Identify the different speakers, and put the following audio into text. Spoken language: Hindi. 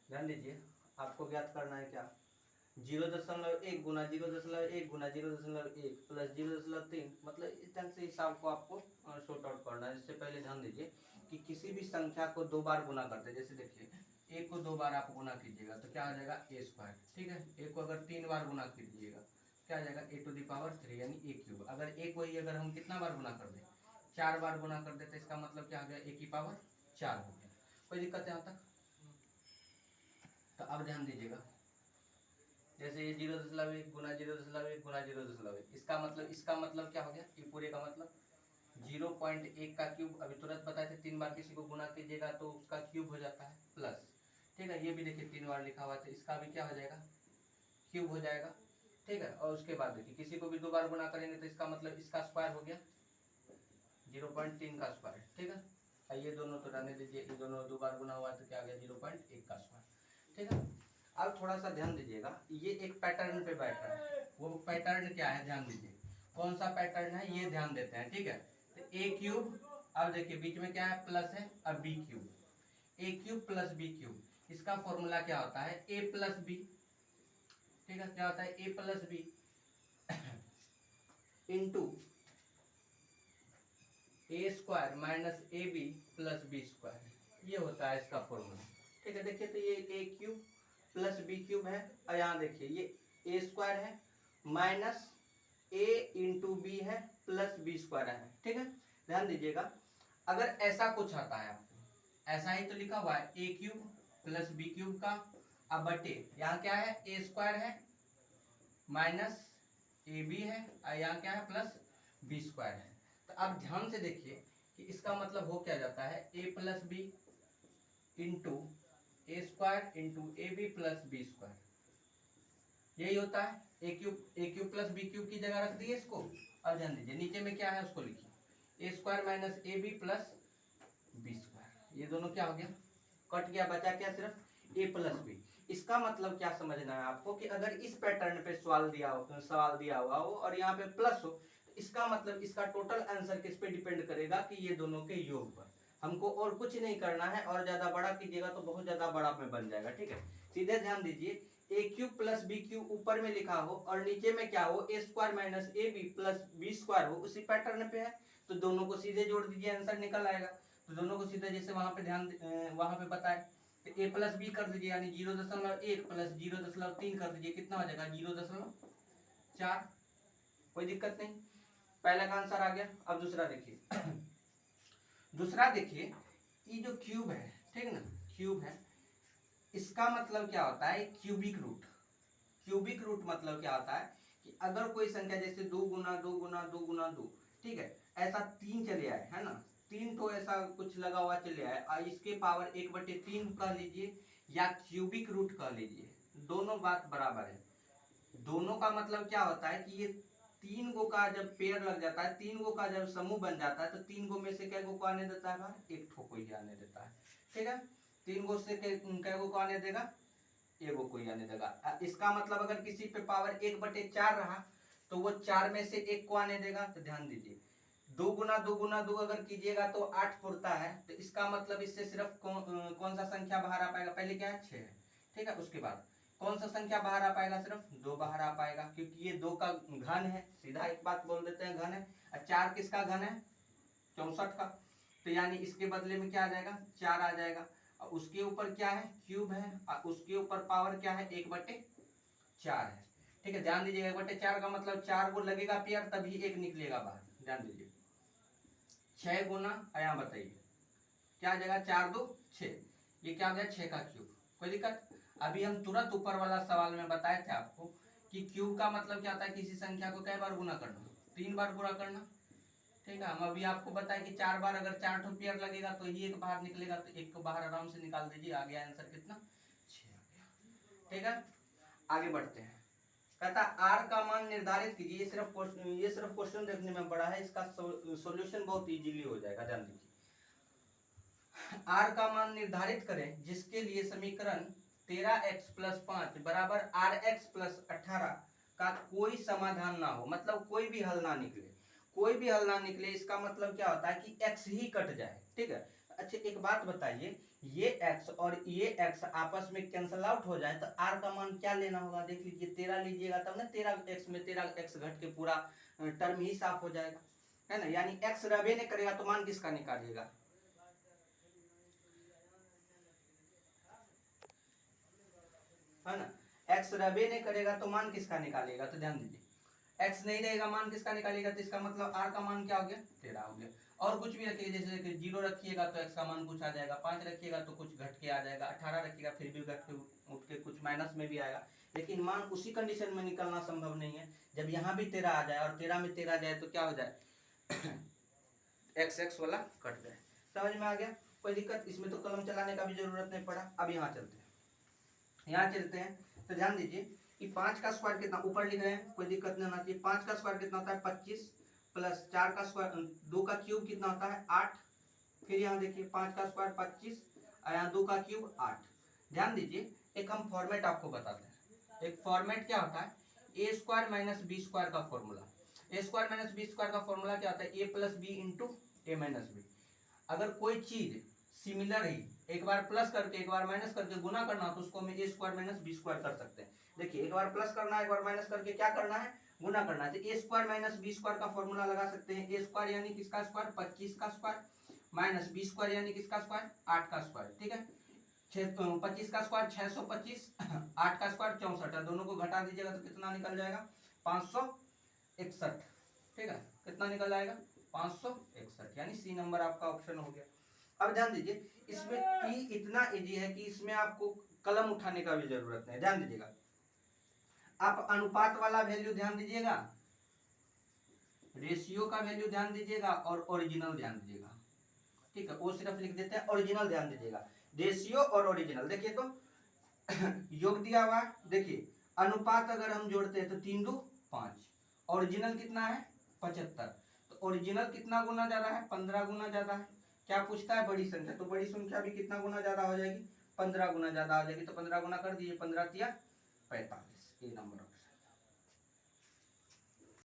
Speaker 1: ध्यान दीजिए, आपको ज्ञात करना है क्या, 0.1 गुना 0.1 गुना 0.1 प्लस 0.3, मतलब इस ढंग से हिसाब को आपको शॉर्ट आउट करना है। इससे पहले ध्यान दीजिए कि किसी भी संख्या को 2 बार गुना करते हैं, जैसे देखिए ए को 2 बार आप गुना कीजिएगा तो क्या आ जाएगा ए स्क्वायर, ठीक है। ए को अगर 3 बार गुना कीजिएगा क्या आ जाएगा ए टू द पावर 3 यानी ए क्यूब। अगर ए को ही अगर हम कितना बार गुना कर दें, 4 बार गुना कर देते, इसका मतलब क्या आ गया ए की पावर 4 हो गया। कोई दिक्कत है यहाँ तक? तो अब ध्यान दीजिएगा, जैसे ये 0.1 गुना 0.1 गुना 0.1, इसका मतलब क्या हो गया, ये पूरे का मतलब 0.1 का क्यूब। अभी तुरंत बताए थे 3 बार किसी को गुना कीजिएगा तो उसका क्यूब हो जाता है प्लस, ठीक है। ये भी देखिए 3 बार लिखा हुआ था, इसका भी क्या हो जाएगा क्यूब हो जाएगा, ठीक है। और उसके बाद देखिए किसी को भी 2 बार गुना करेंगे तो इसका मतलब इसका स्क्वायर हो गया 0.3 का स्क्वायर, ठीक है। और ये दोनों तो रहने दीजिए, ये दोनों 2 बार गुना हुआ तो क्या आ गया 0.1 का स्क्वायर, ठीक है। अब थोड़ा सा ध्यान दीजिएगा, ये एक पैटर्न पे बैठा है, वो पैटर्न क्या है ध्यान दीजिए, कौन सा पैटर्न है ये ध्यान देते हैं, ठीक है। तो ए क्यूब, अब देखिए बीच में क्या है प्लस है, अब बी क्यूब, ए क्यूब प्लस बी क्यूब, इसका फॉर्मूला क्या होता है ए प्लस बी, ठीक है। क्या होता है A plus B into A square minus A B plus B square, ये होता है इसका फॉर्मूला, ठीक है। देखिए तो ये ए क्यूब प्लस बी क्यूब है, और यहाँ देखिए ये ए स्क्वायर है माइनस ए इंटू बी है प्लस बी स्क्वायर है, ठीक है। ध्यान दीजिएगा, अगर ऐसा कुछ आता है आपको, ऐसा ही तो लिखा हुआ है A cube plus B cube का, अब बटे यहाँ क्या है ए स्क्वायर है माइनस ए बी है, और यहाँ क्या है प्लस बी स्क्वायर है। तो अब ध्यान से देखिए कि इसका मतलब हो क्या जाता है A plus B into A square into A B plus B square, यही होता है। A cube plus B cube की जगह रख दिए इसको, और ध्यान दीजिए नीचे में क्या है उसको लिखिए A square minus A B plus B square, ये दोनों क्या हो गया कट गया, बचा क्या सिर्फ ए प्लस बी। इसका मतलब क्या समझना है आपको कि अगर इस पैटर्न पे सवाल दिया हुआ हो और यहाँ पे प्लस हो, तो इसका मतलब इसका टोटल आंसर किस पे डिपेंड करेगा कि ये दोनों के योग पर। हमको और कुछ नहीं करना है, और ज्यादा बड़ा कीजिएगा तो बहुत ज्यादा बड़ा में बन जाएगा, ठीक है। सीधे ध्यान दीजिए, A cube plus B cube ऊपर में लिखा हो और नीचे में क्या हो A square minus A B plus B square हो, उसी पैटर्न पे है, तो दोनों को सीधे जोड़ दीजिए आंसर निकल आएगा। तो दोनों को सीधे जैसे वहां पे वहां पे बताए, तो ए प्लस बी कर दीजिए यानी 0.1 प्लस 0.3 कर दीजिए, कितना हो जाएगा 0.4, कोई दिक्कत नहीं, पहला का आंसर आ गया। अब दूसरा देखिए दूसरा देखिए, ये जो क्यूब है, ठीक ना, क्यूब है, इसका मतलब क्या होता है क्यूबिक रूट। क्यूबिक रूट मतलब क्या होता है कि अगर कोई संख्या जैसे 2 गुना 2 गुना 2 गुना 2, ठीक है, ऐसा 3 चले आए है ना, 3 तो ऐसा कुछ लगा हुआ चले आए, और इसके पावर 1/3 कह लीजिए या क्यूबिक रूट कह लीजिए, दोनों बात बराबर है। दोनों का मतलब क्या होता है कि ये 3 गो का जब पेयर लग जाता है, 3 गो का जब समूह बन जाता है, तो 3 गो में से कै गो को आने देता है बाहर, एक ठो को ही आने देता है, ठीक है। 3 गो से कै गो को आने देगा, एगो कोई आने देगा। इसका मतलब अगर किसी पे पावर 1/4 रहा तो वो 4 में से 1 को आने देगा। तो ध्यान दीजिए 2 गुना 2 गुना 2 अगर कीजिएगा तो 8 पुरता है, तो इसका मतलब इससे सिर्फ कौन सा संख्या बाहर आ पाएगा, पहले क्या है 6 है, ठीक है। उसके बाद कौन सा संख्या बाहर आ पाएगा, सिर्फ 2 बाहर आ पाएगा, क्योंकि ये 2 का घन है, सीधा एक बात बोल देते हैं घन है। और 4 किसका घन है 64 का, तो यानी इसके बदले में क्या आ जाएगा 4 आ जाएगा। और उसके ऊपर क्या है क्यूब है, और उसके ऊपर पावर क्या है 1/4 है, ठीक है। ध्यान दीजिएगा 1/4 का मतलब 4 को लगेगा पेयर तभी 1 निकलेगा बाहर, ध्यान दीजिए 6 गुना, यहाँ बताइए क्या आ जाएगा 4 2 6, ये क्या हो गया 6 का क्यूब, कोई दिक्कत। अभी हम तुरंत ऊपर वाला सवाल में बताए थे आपको कि क्यूब का मतलब क्या होता है किसी संख्या को कई बार गुना करना, 3 बार गुना करना, ठीक है। हम अभी आपको बताए कि 4 बार अगर 4 ठो पेयर लगेगा तो ही एक बाहर निकलेगा, तो एक को बाहर आराम से निकाल दीजिए, आ गया आंसर कितना 6 आ गया, ठीक है। आगे बढ़ते हैं, कहता आर का मान निर्धारित कीजिए, ये सिर्फ क्वेश्चन देखने में बड़ा है, इसका सॉल्यूशन बहुत इजीली हो जाएगा। ध्यान दीजिए आर का मान निर्धारित करें जिसके लिए समीकरण 13x प्लस 5 बराबर आर एक्स प्लस 18 का कोई समाधान ना हो, मतलब कोई भी हल ना निकले, कोई भी हल ना निकले, इसका मतलब क्या होता है कि x ही कट जाए, ठीक है। अच्छा एक बात बताइए, ये x और ये x आपस में कैंसल आउट हो जाए तो r का मान क्या लेना होगा, देख लीजिए 13 लीजिएगा तब ना 13x में 13x घट के पूरा टर्म ही साफ हो जाएगा, है ना। यानी x रबे नहीं करेगा तो मान किसका निकालिएगा, है ना। x रबे नहीं करेगा तो मान किसका निकालेगा, तो ध्यान दीजिए x नहीं रहेगा मान किसका निकालेगा, तो इसका मतलब r का मान क्या हो गया 13 हो गया। और कुछ भी रखिएगा, जैसे कि 0 रखिएगा तो x का मान कुछ आ जाएगा, 5 रखिएगा तो कुछ घट के आ जाएगा, 18 रखिएगा फिर भी घट के उठ के कुछ माइनस में भी आएगा, लेकिन मान उसी कंडीशन में निकलना संभव नहीं है जब यहाँ भी 13 आ जाए और 13 में 13 जाए तो क्या हो जाए x वाला कट जाए। समझ में आ गया, कोई दिक्कत, इसमें तो कलम चलाने का भी जरूरत नहीं पड़ा। अब यहाँ चलते हैं तो ध्यान दीजिए कि 5 का स्क्वायर कितना, ऊपर लिख रहे हैं कोई दिक्कत नहीं होना चाहिए। 5 का स्क्वायर कितना होता है 25 प्लस 4 का स्क्वायर 2 का क्यूब कितना होता है 8, फिर यहाँ देखिए 5 का स्क्वायर 25 और यहाँ 2 का क्यूब 8। ध्यान दीजिए एक हम फॉर्मेट आपको बताते हैं, एक फॉर्मेट क्या होता है ए स्क्वायर माइनस बी स्क्वायर का फॉर्मूला। ए स्क्वायर माइनस बी स्क्वायर का फॉर्मूला क्या होता है A plus B into A minus B. अगर कोई चीज सिमिलर ही एक बार प्लस करके एक बार माइनस करके गुना करना हो तो उसको हम ए स्क्वायर माइनस बी स्क्वायर कर सकते हैं। देखिए एक बार प्लस करना है एक बार माइनस करके क्या करना है गुना करना है, तो ए स्क्वायर माइनस बी स्क्वायर का फॉर्मूला लगा सकते हैं। ए स्क्वायर यानी किसका स्क्वायर 25 का स्क्वायर माइनस बी स्क्वायर यानी किसका स्क्वायर 8 का स्क्वायर, ठीक है। 25 का स्क्वायर 625 8 का स्क्वायर 64, दोनों को घटा दीजिएगा तो कितना निकल जाएगा 561, ठीक है। कितना निकल जाएगा 561, यानी सी नंबर आपका ऑप्शन हो गया। अब ध्यान दीजिए इसमें पी इतना इजी है कि इसमें आपको कलम उठाने का भी जरूरत नहीं। ध्यान दीजिएगा आप अनुपात वाला वैल्यू ध्यान दीजिएगा, रेशियो का वैल्यू ध्यान दीजिएगा और ओरिजिनल ध्यान दीजिएगा, ठीक है। वो सिर्फ लिख देते हैं, ओरिजिनल ध्यान दीजिएगा, रेशियो और ओरिजिनल। देखिए तो योग दिया हुआ देखिए अनुपात अगर हम जोड़ते हैं तो 3 2 5, ओरिजिनल कितना है 75, तो ओरिजिनल कितना गुना ज्यादा है 15 गुना ज्यादा है। क्या पूछता है बड़ी संख्या, तो बड़ी संख्या भी कितना गुना ज्यादा हो जाएगी 15 गुना ज्यादा हो जाएगी, तो 15 गुना कर दीजिए 15 तिया 45, ये नंबर ऑप्शन।